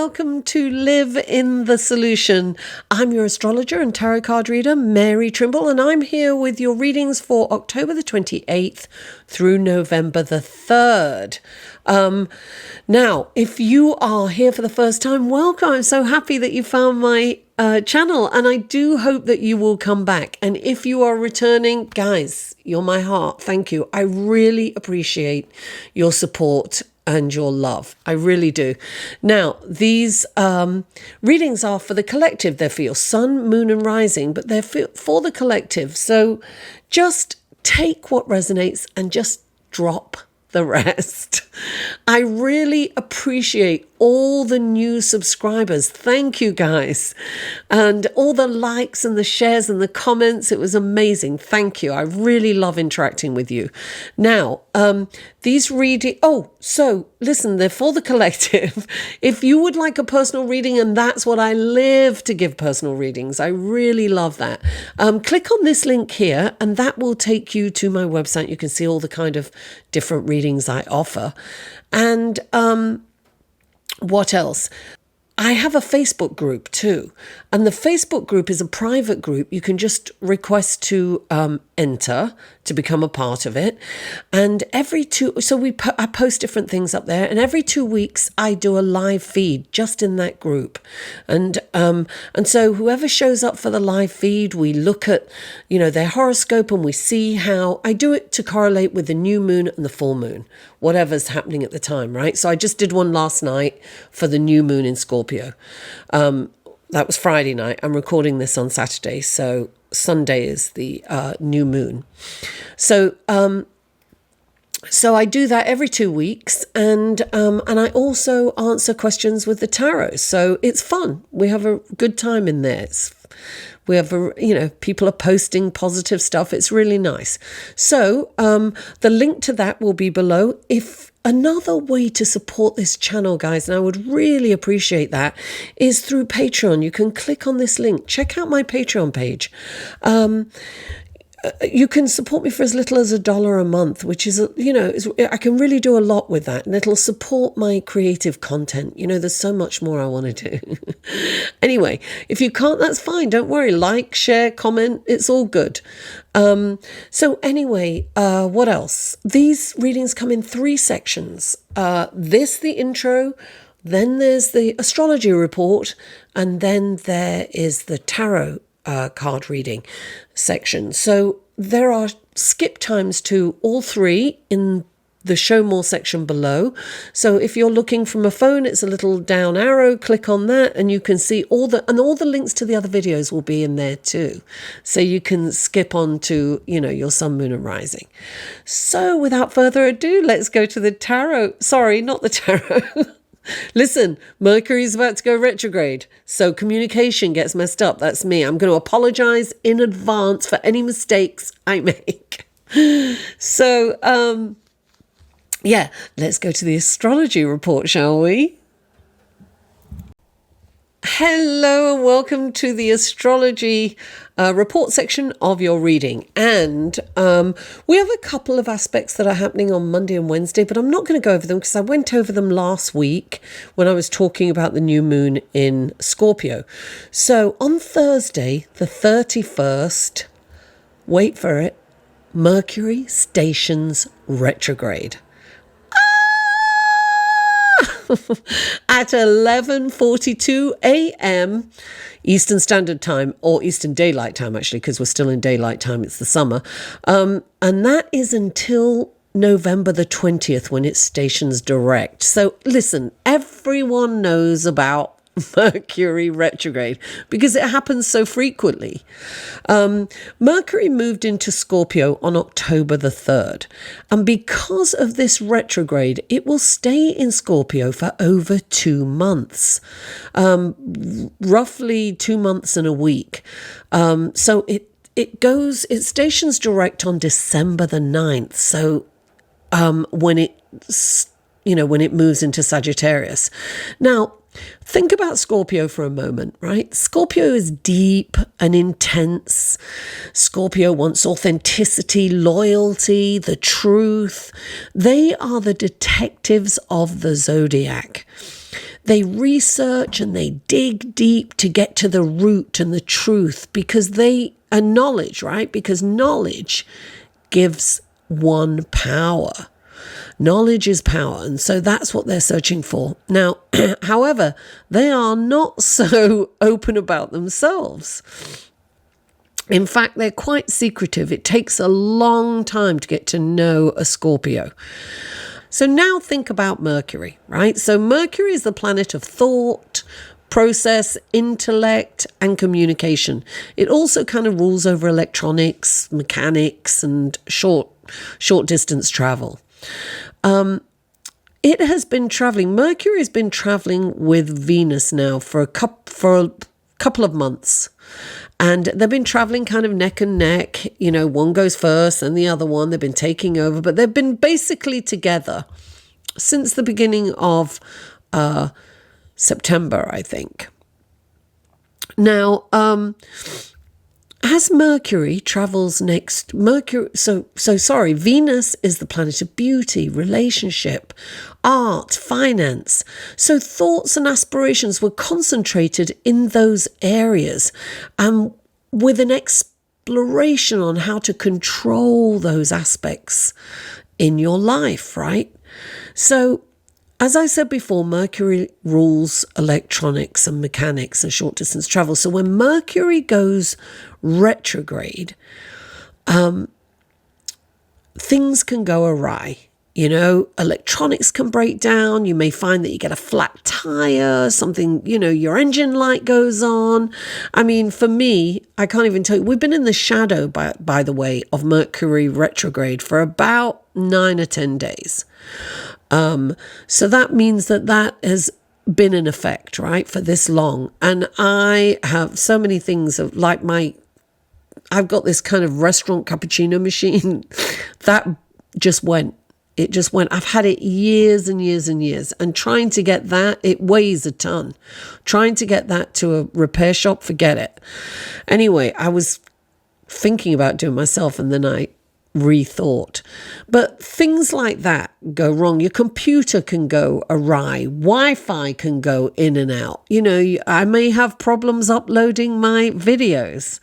welcome to Live in the Solution. I'm your astrologer and tarot card reader, Mary Trimble, and I'm here with your readings for October the 28th through November the 3rd. Now, if you are here for the first time, welcome. I'm so happy that you found my channel, and I do hope that you will come back. And if you are returning, guys, you're my heart. Thank you. I really appreciate your support and your love. I really do. Now, these readings are for the collective. They're for your sun, moon, and rising, but they're for the collective. So just take what resonates and just drop the rest. I really appreciate all the new subscribers. Thank you, guys. And all the likes and the shares and the comments. It was amazing. Thank you. I really love interacting with you. Now, these reading... Oh, so listen, they're for the collective. If you would like a personal reading, and that's what I live to give, personal readings. I really love that. Click on this link here, and that will take you to my website. You can see all the kind of different readings I offer. And what else? I have a Facebook group too. And the Facebook group is a private group. You can just request to enter to become a part of it. And I post different things up there. And every 2 weeks I do a live feed just in that group. And so whoever shows up for the live feed, we look at, their horoscope, and we see how I do it to correlate with the new moon and the full moon, whatever's happening at the time, right? So I just did one last night for the new moon in Scorpio. That was Friday night. I'm recording this on Saturday, so Sunday is the new moon. So I do that every 2 weeks, and I also answer questions with the tarot. So it's fun. We have a good time in there. People are posting positive stuff. It's really nice. So the link to that will be below. If another way to support this channel, guys, and I would really appreciate that, is through Patreon. You can click on this link. Check out my Patreon page. You can support me for as little as $1 a month, which is, I can really do a lot with that, and it'll support my creative content. There's so much more I want to do. Anyway, if you can't, that's fine. Don't worry. Like, share, comment. It's all good. So anyway, what else? These readings come in 3 sections. The intro, then there's the astrology report, and then there is the tarot card reading section. So there are skip times to all 3 in the show more section below. So if you're looking from a phone, it's a little down arrow, click on that, and you can see all the links to the other videos will be in there too. So you can skip on to, your sun, moon, and rising. So without further ado, let's go to the tarot. Sorry, not the tarot. Listen, Mercury's about to go retrograde, so communication gets messed up. That's me. I'm going to apologize in advance for any mistakes I make. So, let's go to the astrology report, shall we? Hello and welcome to the astrology report section of your reading. And we have a couple of aspects that are happening on Monday and Wednesday, but I'm not going to go over them because I went over them last week when I was talking about the new moon in Scorpio. So on Thursday, the 31st, wait for it, Mercury stations retrograde. At 11:42 a.m. Eastern Standard Time, or Eastern Daylight Time, actually, because we're still in daylight time. It's the summer. And that is until November the 20th when it stations direct. So listen, everyone knows about Mercury retrograde because it happens so frequently. Mercury moved into Scorpio on October the 3rd, and because of this retrograde, it will stay in Scorpio for over 2 months, roughly 2 months and a week. So it stations direct on December the 9th. So when it moves into Sagittarius. Now, think about Scorpio for a moment, right? Scorpio is deep and intense. Scorpio wants authenticity, loyalty, the truth. They are the detectives of the zodiac. They research and they dig deep to get to the root and the truth, because knowledge, right? Because knowledge gives one power. Knowledge is power, and so that's what they're searching for. Now, however, they are not so open about themselves. In fact, they're quite secretive. It takes a long time to get to know a Scorpio. So now think about Mercury, right? So Mercury is the planet of thought, process, intellect, and communication. It also kind of rules over electronics, mechanics, and short distance travel. It has been traveling. Mercury has been traveling with Venus now for a couple of months. And they've been traveling kind of neck and neck. You know, one goes first and the other one. They've been taking over, but they've been basically together since the beginning of September, I think. Now, as Mercury travels next, Venus is the planet of beauty, relationship, art, finance. So thoughts and aspirations were concentrated in those areas, with an exploration on how to control those aspects in your life, right? So, as I said before, Mercury rules electronics and mechanics and short distance travel. So when Mercury goes retrograde, things can go awry. You know, electronics can break down. You may find that you get a flat tire, something, your engine light goes on. I mean, for me, I can't even tell you, we've been in the shadow, by the way, of Mercury retrograde for about 9 or 10 days. So that means that has been in effect, right, for this long. And I have so many things I've got this kind of restaurant cappuccino machine that just went. It just went. I've had it years and years and years. And trying to get that, it weighs a ton. Trying to get that to a repair shop, forget it. Anyway, I was thinking about doing it myself, and then I rethought. But things like that go wrong. Your computer can go awry. Wi-Fi can go in and out. I may have problems uploading my videos.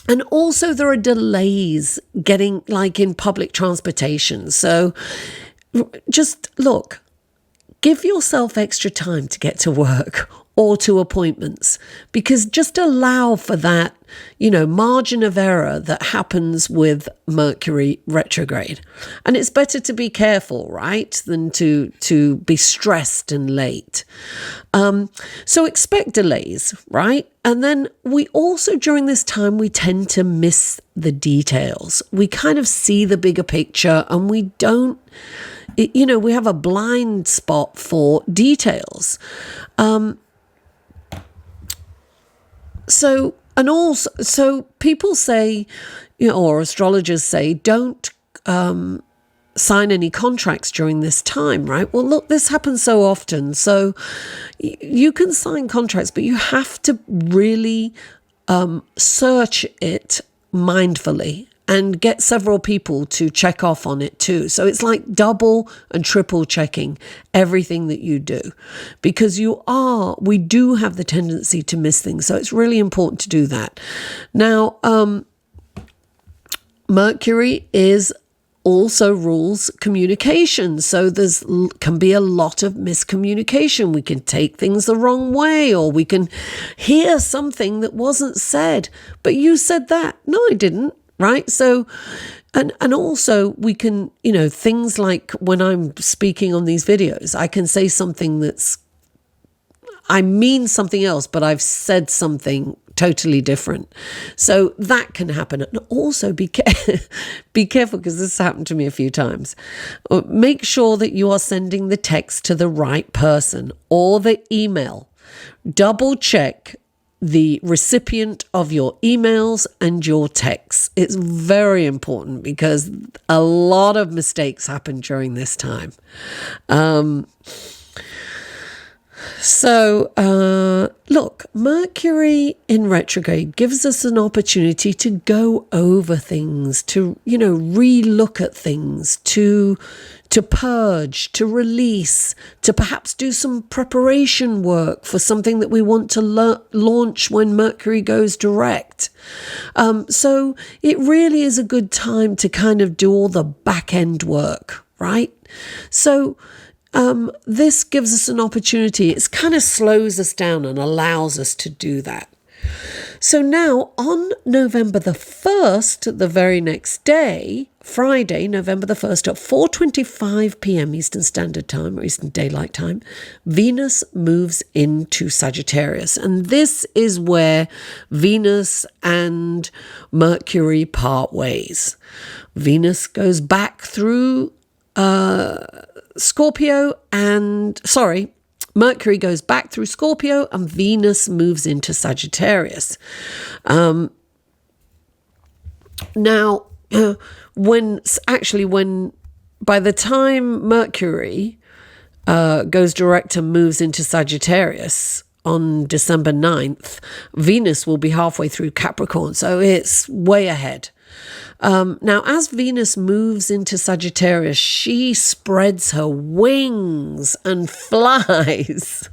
And also there are delays getting, like, in public transportation. So just look, give yourself extra time to get to work or to appointments, because just allow for that, margin of error that happens with Mercury retrograde. And it's better to be careful, right, than to be stressed and late. So expect delays, right? And then we also, during this time, we tend to miss the details. We kind of see the bigger picture, and we don't, we have a blind spot for details. So people say, or astrologers say, don't sign any contracts during this time, right? Well, look, this happens so often. So you can sign contracts, but you have to really search it mindfully and get several people to check off on it too. So it's like double and triple checking everything that you do, because we do have the tendency to miss things. So it's really important to do that. Now, Mercury also rules communication. So can be a lot of miscommunication. We can take things the wrong way, or we can hear something that wasn't said, but you said that. No, I didn't. Right. So, and also we can, things like when I'm speaking on these videos, I can say something I mean something else, but I've said something totally different. So that can happen. And also be careful, because this happened to me a few times. Make sure that you are sending the text to the right person, or the email. Double check the recipient of your emails and your texts. It's very important, because a lot of mistakes happen during this time. So, look, Mercury in retrograde gives us an opportunity to go over things, to, re-look at things, to purge, to release, to perhaps do some preparation work for something that we want to launch when Mercury goes direct. So it really is a good time to kind of do all the back end work, right? So this gives us an opportunity. It kind of slows us down and allows us to do that. So now on November the 1st, the very next day, Friday, November the 1st at 4:25 p.m. Eastern Standard Time or Eastern Daylight Time, Venus moves into Sagittarius. And this is where Venus and Mercury part ways. Venus goes back through Mercury goes back through Scorpio and Venus moves into Sagittarius. Now, when by the time Mercury goes direct and moves into Sagittarius on December 9th, Venus will be halfway through Capricorn, so it's way ahead. Now, as Venus moves into Sagittarius, she spreads her wings and flies.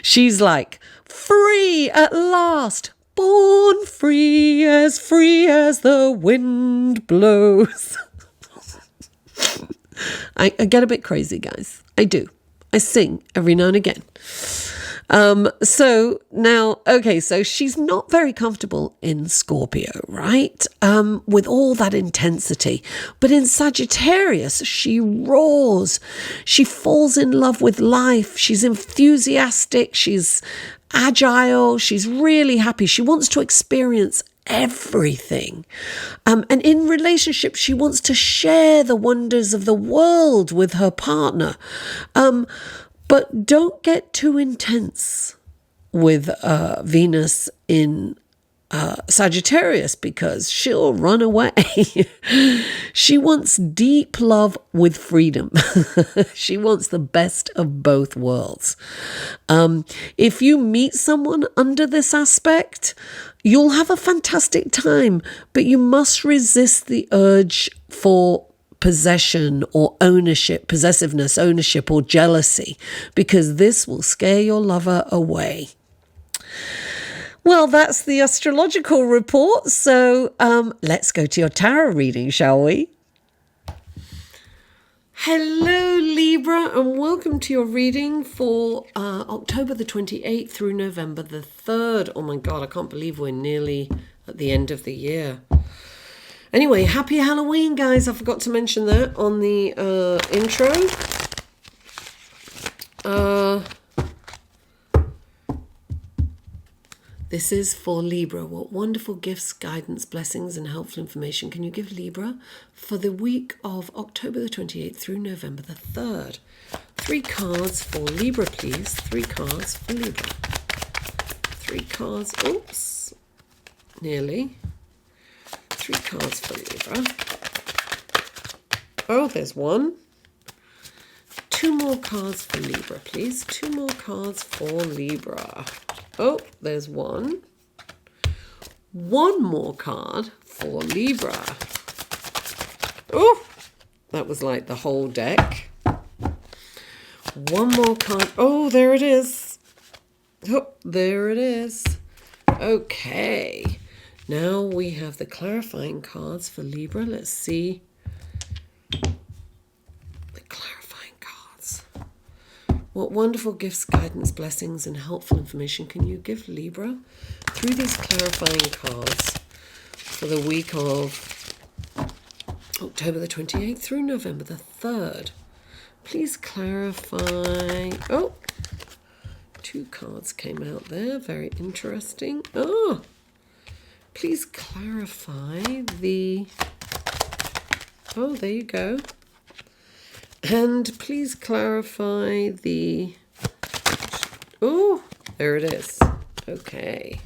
She's like, free at last, born free as the wind blows. I get a bit crazy, guys. I do. I sing every now and again. So she's not very comfortable in Scorpio, right? With all that intensity. But in Sagittarius, she roars. She falls in love with life. She's enthusiastic. She's agile. She's really happy. She wants to experience everything. And in relationship, she wants to share the wonders of the world with her partner. But don't get too intense with Venus in Sagittarius because she'll run away. She wants deep love with freedom. She wants the best of both worlds. If you meet someone under this aspect, you'll have a fantastic time, but you must resist the urge for possession or ownership, possessiveness, ownership or jealousy, because this will scare your lover away. Well, that's the astrological report. So let's go to your tarot reading, shall we? Hello, Libra, and welcome to your reading for October the 28th through November the 3rd. Oh my God, I can't believe we're nearly at the end of the year. Anyway, happy Halloween, guys. I forgot to mention that on the intro. This is for Libra. What wonderful gifts, guidance, blessings, and helpful information can you give Libra for the week of October the 28th through November the 3rd? 3 cards for Libra, please. 3 cards for Libra. 3 cards. Oops. Nearly. 3 cards for Libra. Oh, there's 1. 2 more cards for Libra, please. 2 more cards for Libra. Oh, there's 1. 1 more card for Libra. Oh, that was like the whole deck. 1 more card. Oh, there it is. Oh, there it is. Okay. Now we have the clarifying cards for Libra. Let's see the clarifying cards. What wonderful gifts, guidance, blessings, and helpful information can you give Libra through these clarifying cards for the week of October the 28th through November the 3rd? Please clarify. Oh, 2 cards came out there. Very interesting. Oh, please clarify the... Oh, there you go. And please clarify the... Oh, there it is. Okay.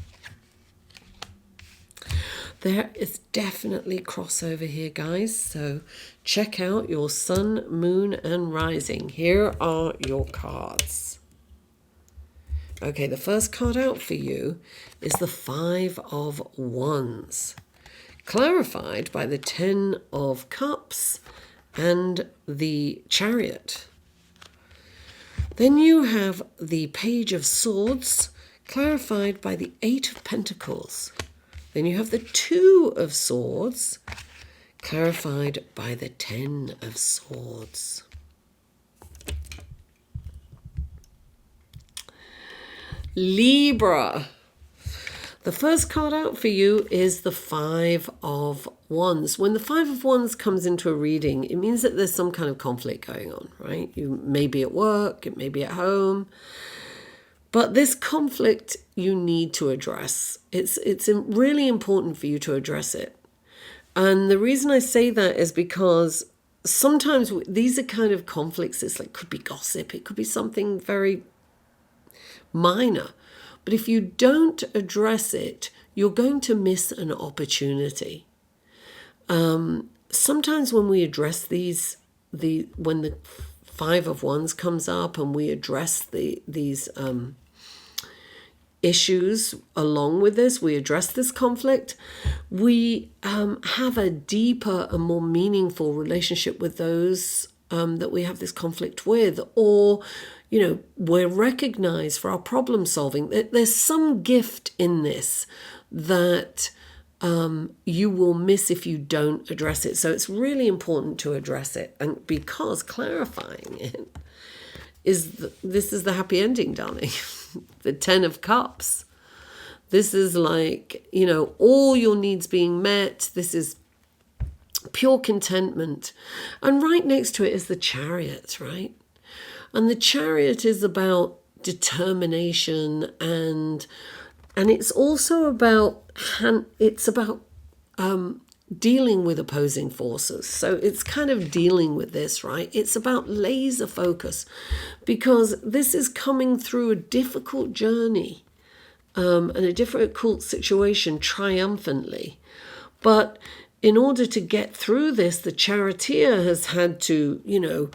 There is definitely crossover here, guys. So check out your sun, moon, and rising. Here are your cards. Okay, the first card out for you is the Five of Wands, clarified by the Ten of Cups and the Chariot. Then you have the Page of Swords, clarified by the Eight of Pentacles. Then you have the Two of Swords, clarified by the Ten of Swords. Libra. The first card out for you is the Five of Wands. When the Five of Wands comes into a reading, it means that there's some kind of conflict going on, right? You may be at work, it may be at home. But this conflict you need to address. It's really important for you to address it. And the reason I say that is because sometimes these are kind of conflicts. It's like, could be gossip. It could be something very minor. But if you don't address it, you're going to miss an opportunity. Sometimes when we address when the Five of Wands comes up and we address these issues along with this, we address this conflict, we have a deeper and more meaningful relationship with those that we have this conflict with, or we're recognized for our problem solving. There's some gift in this that you will miss if you don't address it. So it's really important to address it, and because clarifying it this is the happy ending, darling. The Ten of Cups. This is like, all your needs being met. This is pure contentment. And right next to it is the Chariot, right? And the Chariot is about determination, and it's also about dealing with opposing forces. So it's kind of dealing with this, right? It's about laser focus, because this is coming through a difficult journey and a difficult situation triumphantly. But in order to get through this, the charioteer has had to,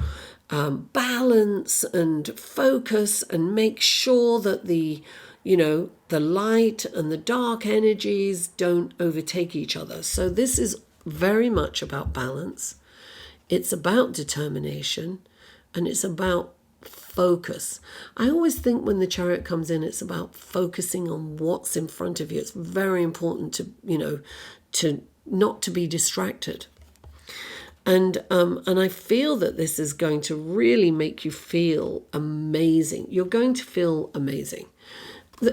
balance and focus and make sure that the light and the dark energies don't overtake each other. So this is very much about balance. It's about determination, and it's about focus. I always think when the Chariot comes in, it's about focusing on what's in front of you. It's very important to not to be distracted. And I feel that this is going to really make you feel amazing. You're going to feel amazing.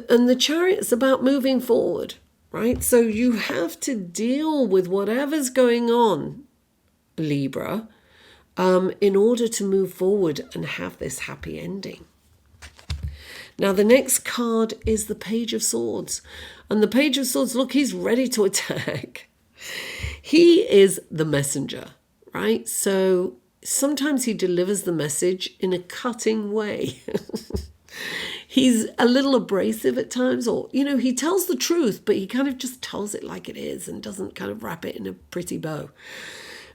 And the Chariot is about moving forward, right? So you have to deal with whatever's going on, Libra, in order to move forward and have this happy ending. Now, the next card is the Page of Swords. And the Page of Swords, look, he's ready to attack. He is the messenger, right? So sometimes he delivers the message in a cutting way. He's a little abrasive at times, or, he tells the truth, but he kind of just tells it like it is and doesn't kind of wrap it in a pretty bow.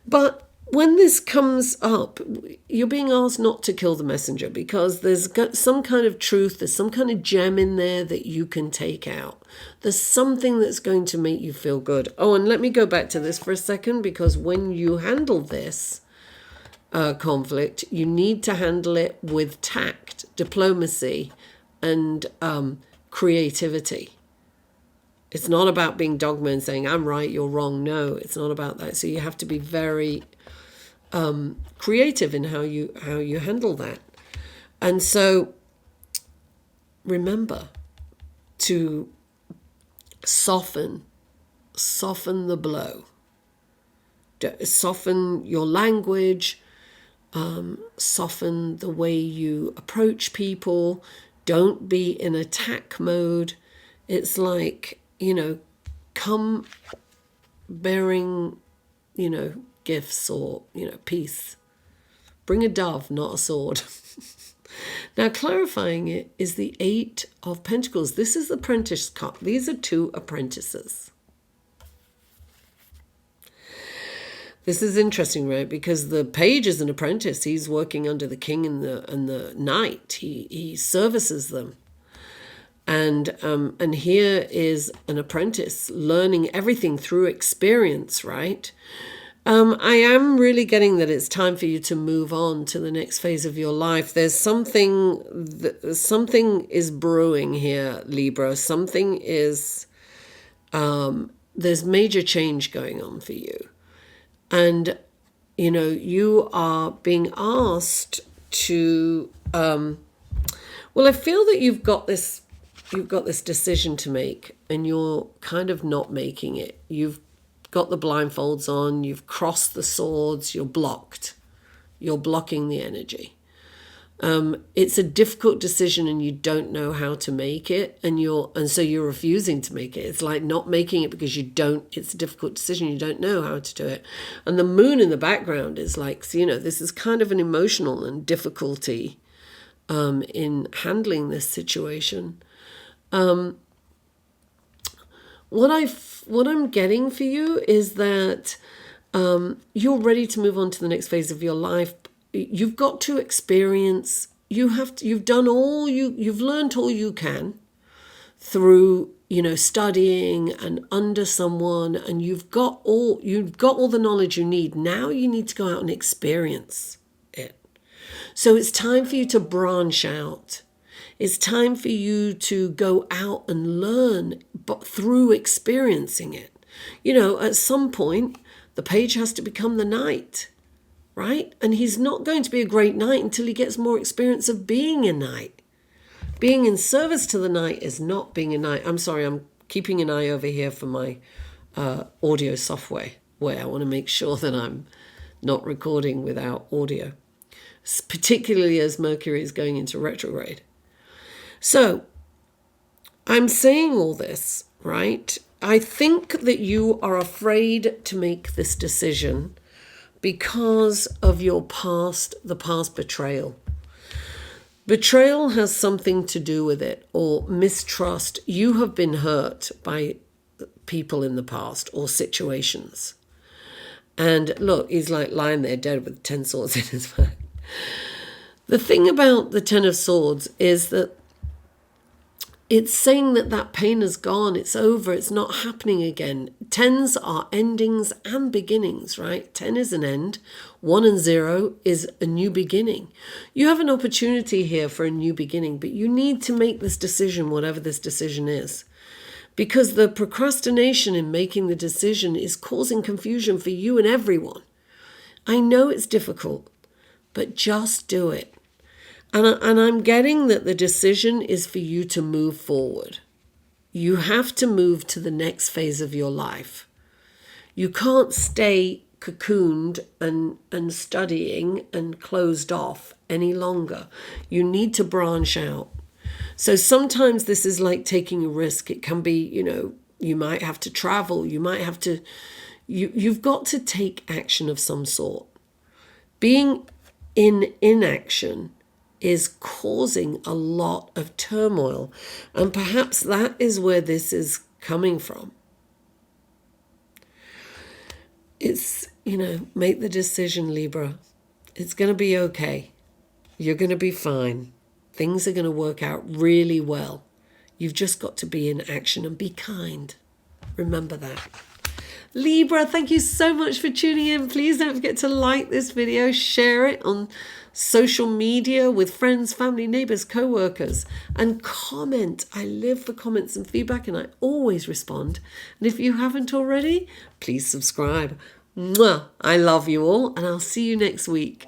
But when this comes up, you're being asked not to kill the messenger, because there's some kind of truth, there's some kind of gem in there that you can take out. There's something that's going to make you feel good. Oh, and let me go back to this for a second, because when you handle this conflict, you need to handle it with tact, diplomacy, and creativity. It's not about being dogma and saying, I'm right, you're wrong. No, it's not about that. So you have to be very creative in how you handle that. And so remember to soften the blow. Soften your language, soften the way you approach people. Don't be in attack mode. It's like, come bearing, gifts or, peace. Bring a dove, not a sword. Now, clarifying it is the Eight of Pentacles. This is the apprentice card. These are two apprentices. This is interesting, right? Because the page is an apprentice. He's working under the king and the knight. He services them. And here is an apprentice learning everything through experience, right? I am really getting that it's time for you to move on to the next phase of your life. There's something is brewing here, Libra. Something is, there's major change going on for you. And, you are being asked to, I feel that you've got this decision to make and you're kind of not making it. You've got the blindfolds on, you've crossed the swords, you're blocked. You're blocking the energy. It's a difficult decision and you don't know how to make it, and so you're refusing to make it. It's like not making it because it's a difficult decision, you don't know how to do it. And the moon in the background is like, this is kind of an emotional and difficulty in handling this situation. What I'm getting for you is that you're ready to move on to the next phase of your life. You've got to experience. You've learned all you can through studying and under someone, and you've got all the knowledge you need. Now you need to go out and experience it. So it's time for you to branch out. It's time for you to go out and learn, but through experiencing it. At some point, the page has to become the knight, right? And he's not going to be a great knight until he gets more experience of being a knight. Being in service to the knight is not being a knight. I'm sorry, I'm keeping an eye over here for my audio software, where I want to make sure that I'm not recording without audio, particularly as Mercury is going into retrograde. So I'm saying all this, right? I think that you are afraid to make this decision because of the past betrayal. Betrayal has something to do with it, or mistrust. You have been hurt by people in the past or situations. And look, he's like lying there dead with 10 swords in his back. The thing about the 10 of Swords is that it's saying that pain is gone, it's over, it's not happening again. 10s are endings and beginnings, right? 10 is an end, 1 and 0 is a new beginning. You have an opportunity here for a new beginning, but you need to make this decision, whatever this decision is. Because the procrastination in making the decision is causing confusion for you and everyone. I know it's difficult, but just do it. And I'm getting that the decision is for you to move forward. You have to move to the next phase of your life. You can't stay cocooned and studying and closed off any longer. You need to branch out. So sometimes this is like taking a risk. It can be, you might have to travel. You might have to, you've got to take action of some sort. Being in inaction is causing a lot of turmoil. And perhaps that is where this is coming from. It's, make the decision, Libra. It's going to be okay. You're going to be fine. Things are going to work out really well. You've just got to be in action and be kind. Remember that. Libra, thank you so much for tuning in. Please don't forget to like this video, share it on social media with friends, family, neighbors, co-workers, and comment. I live for comments and feedback, and I always respond. And if you haven't already, please subscribe. Mwah! I love you all, and I'll see you next week.